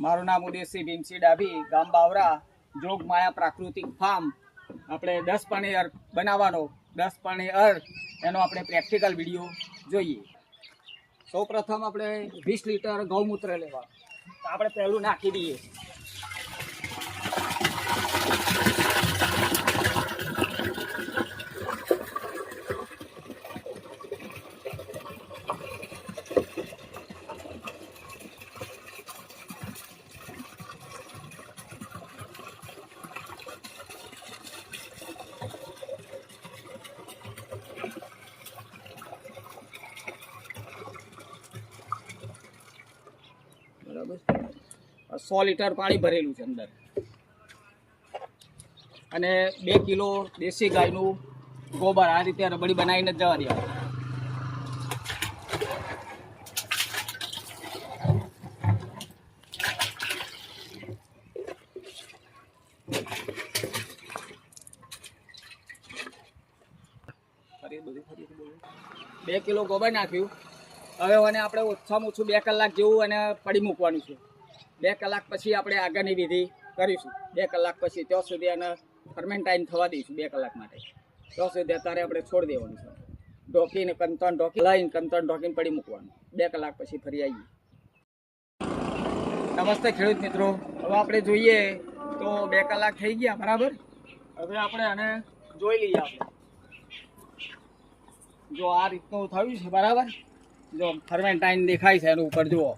મારું નામ ઉદયસિંહ ભીમસિંહ ડાભી, ગામ બાવરા, જોગમાયા પ્રાકૃતિક ફાર્મ. આપણે 10 પાણી અર્ક બનાવવાનો, 10 પાણી અર્ક એનો આપણે પ્રેક્ટિકલ વિડીયો જોઈએ. સૌપ્રથમ આપણે 20 લીટર ગૌમૂત્ર લેવા, તો આપણે પહેલું નાખી દઈએ. બરાબર, 100 લીટર પાણી ભરેલું છે અંદર, અને 2 કિલો દેશી ગાયનું ગોબર આ રીતે રબડી બનાવીને જવા દેવાનું. બે કિલો ગોબર નાખ્યું. હવે મને આપણે ઓછામાં ઓછું 2 કલાક જેવું અને પડી મૂકવાનું છે. 2 કલાક પછી આપણે આગળની વિધિ કરીશું. 2 કલાક પછી ત્યાં સુધી એને ફર્મેન્ટાઇન થવા દઈશું 2 કલાક માટે. ત્યાં સુધી અત્યારે આપણે છોડી દેવાનું છે. ઢોકીને કંતણ ઢોકી લાવીને કંતણ ઢોકીને પડી મૂકવાનું. 2 કલાક પછી ફરી આવીએ. નમસ્તે ખેડૂત મિત્રો, હવે આપણે જોઈએ તો 2 કલાક થઈ ગયા બરાબર. હવે આપણે આને જોઈ લઈએ. આપણે જો આ રીતનું થયું છે બરાબર. જો ફર્મેન્ટાઇન દેખાય છે એનું ઉપર જુઓ.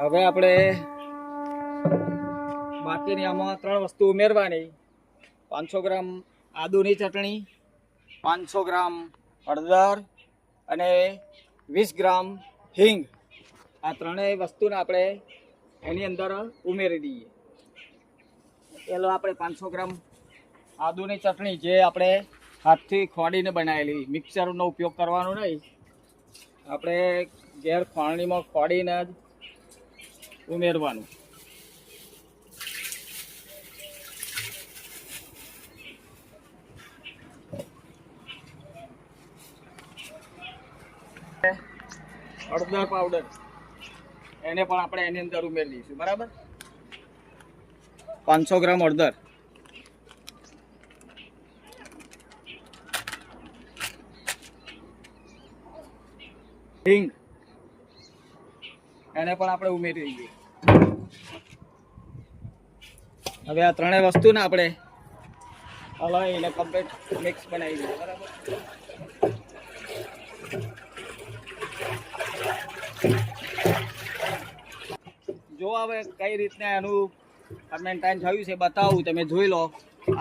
હવે આપણે બાકીની આમાં 3 વસ્તુ ઉમેરવાની. 500 ગ્રામ આદુની ચટણી, 500 ગ્રામ હળદર અને 20 ગ્રામ હિંગ. આ ત્રણેય વસ્તુને આપણે એની અંદર ઉમેરી દઈએ. પેલો આપણે 500 ગ્રામ આદુની ચટણી, જે આપણે હાથથી ખોડીને બનાવેલી, મિક્સરનો ઉપયોગ કરવાનો નહીં, આપણે ઘેર ખોળણીમાં ખોડીને જ ઉમેરવાનું. હળદર પાવડર એને પણ આપણે એની અંદર ઉમેરી દઈશું બરાબર. 500 ગ્રામ હળદર, હિંગ એને પણ આપણે ઉમેરી દઈએ. હવે આ ત્રણેય વસ્તુને આપણે હલાવીને કમ્પ્લીટ મિક્સ બનાવી દઈએ બરાબર. જો હવે કઈ રીતના એનું ફર્મેન્ટાઇન થયું છે બતાવું, તમે જોઈ લો.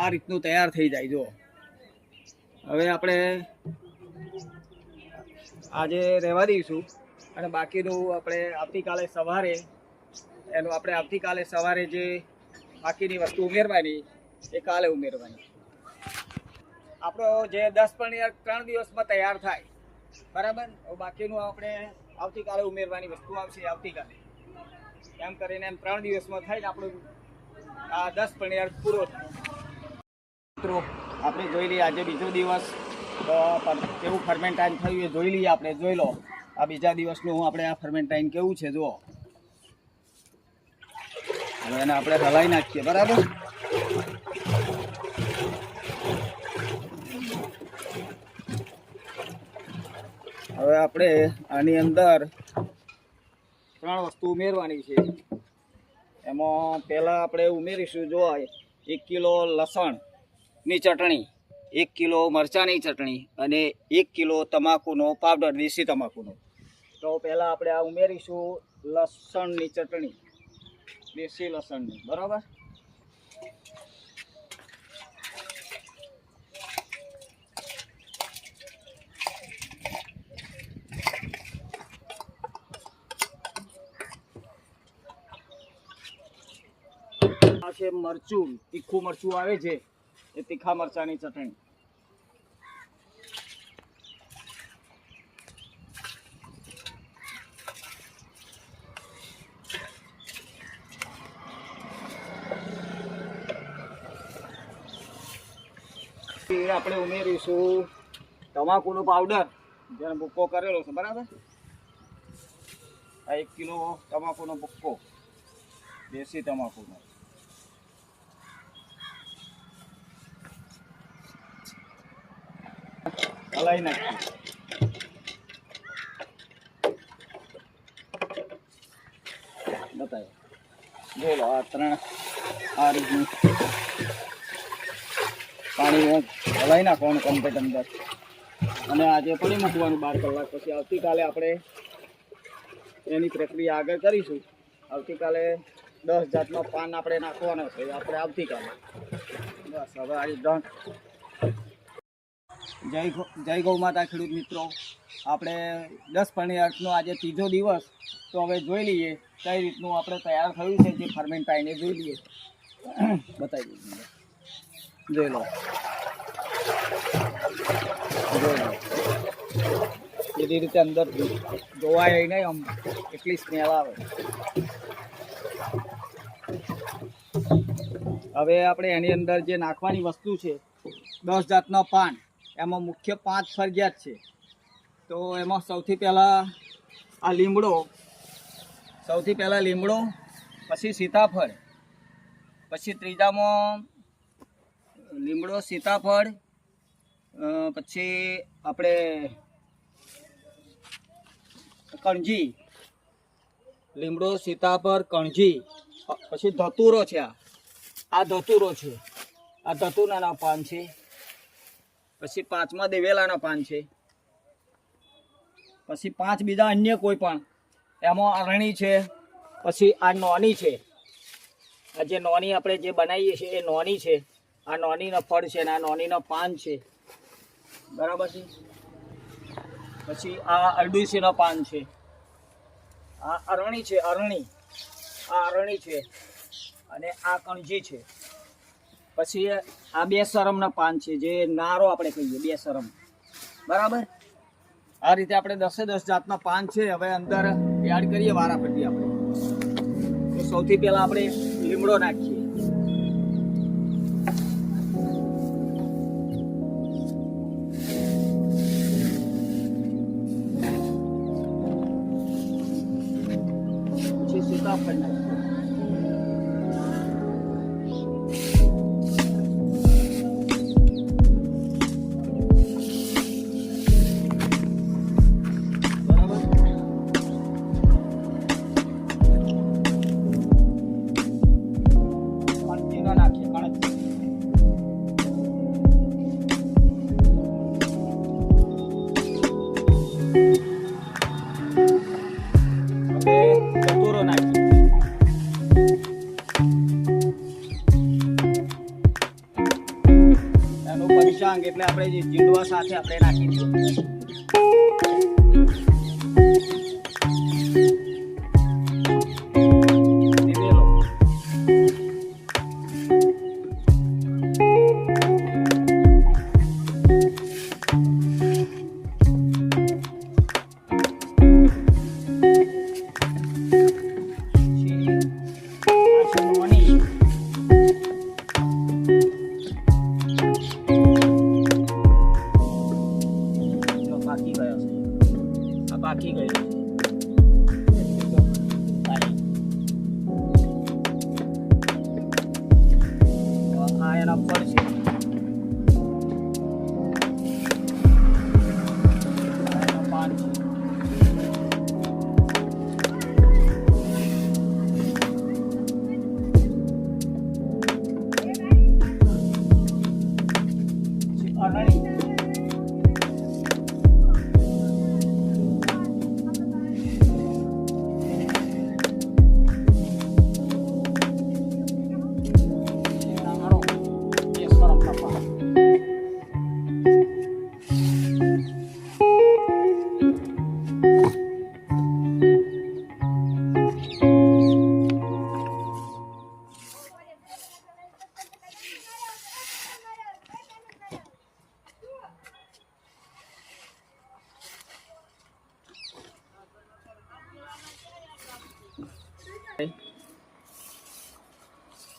આ રીતનું તૈયાર થઈ જાય. જો હવે આપણે આજે રહેવા દઈશું, અને બાકીનું આપણે આવતીકાલે સવારે જે બાકીની વસ્તુ ઉમેરવાની એ કાલે ઉમેરવાની. આપણો જે 10 પાણી 3 દિવસમાં તૈયાર થાય બરાબર. બાકીનું આપણે આવતીકાલે ઉમેરવાની વસ્તુ આવશે આવતીકાલે. એમ કરીને 3 દિવસમાં થાય ને આપણું આ 10 પાણી પૂરો થાય. મિત્રો આપણે જોઈ લઈએ આજે બીજો દિવસ કેવું ફર્મેન્ટાઇન થયું એ જોઈ લઈએ. આપણે જોઈ લો આ બીજા દિવસનું આપણે આ ફર્મેન્ટાઇન કેવું છે જુઓ. હવે એને આપણે હલાવી નાખીએ બરાબર. હવે આપણે આની અંદર 3 વસ્તુ ઉમેરવાની છે. એમાં પહેલાં આપણે ઉમેરીશું જો 1 કિલો લસણની ચટણી, 1 કિલો મરચાંની ચટણી અને 1 કિલો તમાકુનો પાવડર, દેશી તમાકુનો. તો પહેલાં આપણે આ ઉમેરીશું લસણની ચટણી, દેશી લસણની બરાબર. આ છે મરચું, તીખું મરચું આવે છે એ તીખા મરચાંની ચટણી. આપણે ઉમેરીશું તમાકુનો પાવડર જેનો ભૂક્કો કરેલો છે, બરાબર. આ 1 કિલો તમાકુનો ભૂક્કો, દેશી તમાકુનો. હલાવી નાખીએ. બતાવો, બોલો. આ 3 આ રીતનું પાણી હલાવી નાખવાનું કમ્પ્લીટ અંદર. અને આજે પડી મૂકવાનું 12 કલાક. પછી આવતીકાલે આપણે એની પ્રક્રિયા આગળ કરીશું. આવતીકાલે 10 જાતનો પાન આપણે નાખવાનો છે, આપણે આવતીકાલે. બસ હવે આ ડન. જય ગૌ માતા ખેડૂત મિત્રો. આપણે 10 પણિયાર્થનો આજે 3જો દિવસ. તો હવે જોઈ લઈએ કઈ રીતનું આપણે તૈયાર થયું છે. જે ફર્મેન્ટ આવીને જોઈ લઈએ, બતાવી દઈએ. જોઈ લો, એવી રીતે અંદર જોવાય નહીં, આમ એટલી સ્મેલ આવે. હવે આપણે એની અંદર જે નાખવાની વસ્તુ છે, 10 જાતના પાન. એમાં મુખ્ય 5 ફરજિયાત છે. તો એમાં સૌથી પહેલાં આ લીમડો, પછી સીતાફળ, પછી ત્રીજામાં લીમડો, સીતાફળ, પછી આપણે કણજી, લીમડો, સીતાફળ, કણજી, પછી ધતુરો છે. આ ધતુરો છે, આ ધતુરાના પાન છે. પછી 5મા દિવેલાના પાન છે. પછી 5 બીજા અન્ય કોઈ પણ. એમાં અરણી છે. પછી આ નોની છે. આ જે નોની આપણે જે બનાવીએ છીએ એ નોની છે. આ નોનીનો ફળ છે ને આ નોનીનો પાન છે, બરાબર છે. પછી આ અરડુસીનો પાન છે. આ અરણી છે, અરણી. આ અરણી છે અને આ કણજી છે. પછી આ 2 શરમના પાન છે, જે નારો આપણે કહીએ, 2 શરમ, બરાબર. આ રીતે આપણે 10 જાતના પાન છે. હવે અંદર એડ કરીએ વારાફરતી આપણે. તો સૌથી પહેલાં આપણે લીમડો નાખીએ. પછી સીતાફળ નાખીએ. એટલે આપણે જે જીંડવા સાથે આપણે નાખી દઈએ. બાકી ગયું આ એના ફળ છે. પાન છે. અરણી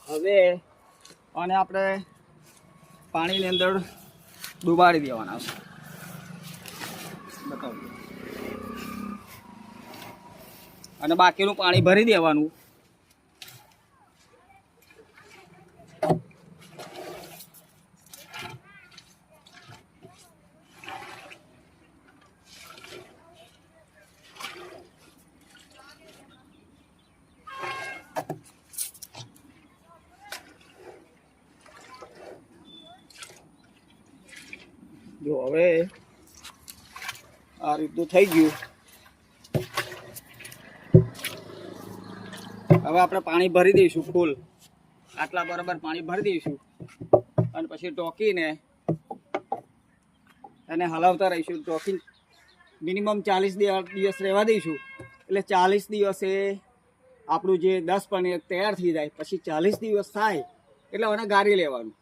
હવે આને આપણે પાણીની અંદર ડુબાડી દેવાના છે. બતાવજો. અને બાકીનું પાણી ભરી દેવાનું. જો હવે આ રીતનું થઈ ગયું. હવે આપણે પાણી ભરી દઈશું ફૂલ, આટલા બરાબર પાણી ભરી દઈશું અને પછી ટોકીને એને હલાવતા રહીશું. ટોકી મિનિમમ 40 દિવસ રહેવા દઈશું. એટલે 40 દિવસે આપણું જે 10 પનીર તૈયાર થઈ જાય. પછી 40 દિવસ થાય એટલે એને ગાળી લેવાનું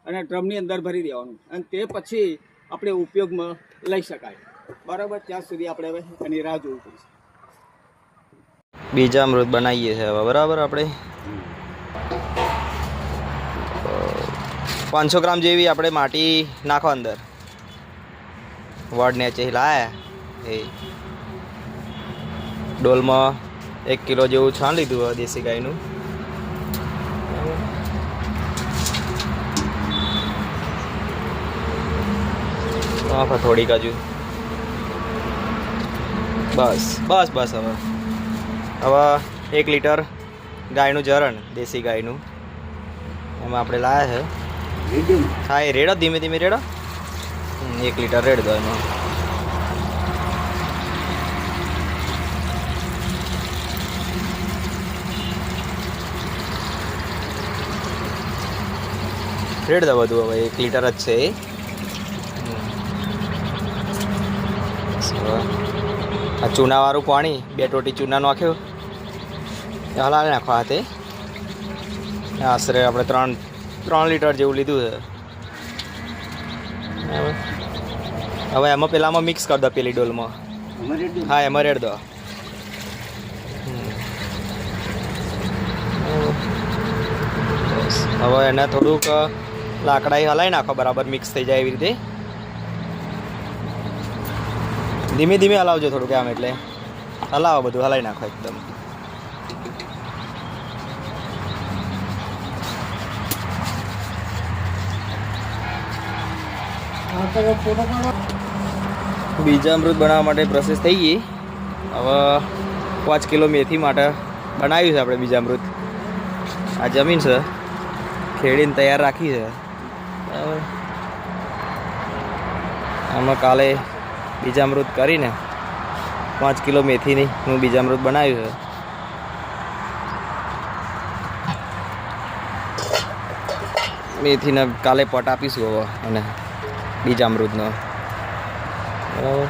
અને ડ્રમની અંદર ભરી દેવાનું અને તે પછી આપણે ઉપયોગમાં લઈ શકાય. બરાબર, ત્યાં સુધી આપણે હવે એની રાહ જોવી પડશે. બીજામૃત બનાવીએ છીએ હવે. બરાબર, આપણે 500 ગ્રામ જેવી આપણે માટી નાખો અંદર. વડ નેચે લાયા એ ડોલમાં 1 કિલો જેવું છાણ લીધું હોય દેશી ગાયનું. નાખો થોડીક હજુ. બસ બસ બસ. હવે 1 લીટર ગાયનું જરણ દેશી ગાયનું એમાં આપણે લાયા છે. હા, એ રેડો ધીમે ધીમે રેડો. 1 લીટર રેડ દો એમાં. રેડ દો બધું. હવે 1 લીટર જ છે એ. આ ચૂનાવાળું પાણી 2 ટોટી ચૂના નાખ્યો હલાવી નાખવા હાથે. આશરે આપણે 3 લીટર જેવું લીધું છે. હવે એમાં પેલામાં મિક્સ કરી દો પેલી ડોલમાં. હા, એમાં રેડ દો. હવે એને થોડુંક લાકડાઈ હલાવી નાખો બરાબર મિક્સ થઈ જાય એવી રીતે. ધીમે ધીમે હલાવજો થોડુંક આમ, એટલે હલાવો બધું, હલાવી નાખો એકદમ. બીજામૃત બનાવવા માટે પ્રોસેસ થઈ ગઈ. હવે 5 કિલો મેથી માટે બનાવ્યું છે આપણે બીજામૃત. આ જમીન છે, ખેડીને તૈયાર રાખી છે. બરાબર, આમાં કાલે બીજામૃત કરીને 5 કિલો મેથીની હું બીજામૃત બનાવ્યું છે. મેથીને કાલે પટ આપીશું હવે અને બીજામૃતનો. બરાબર,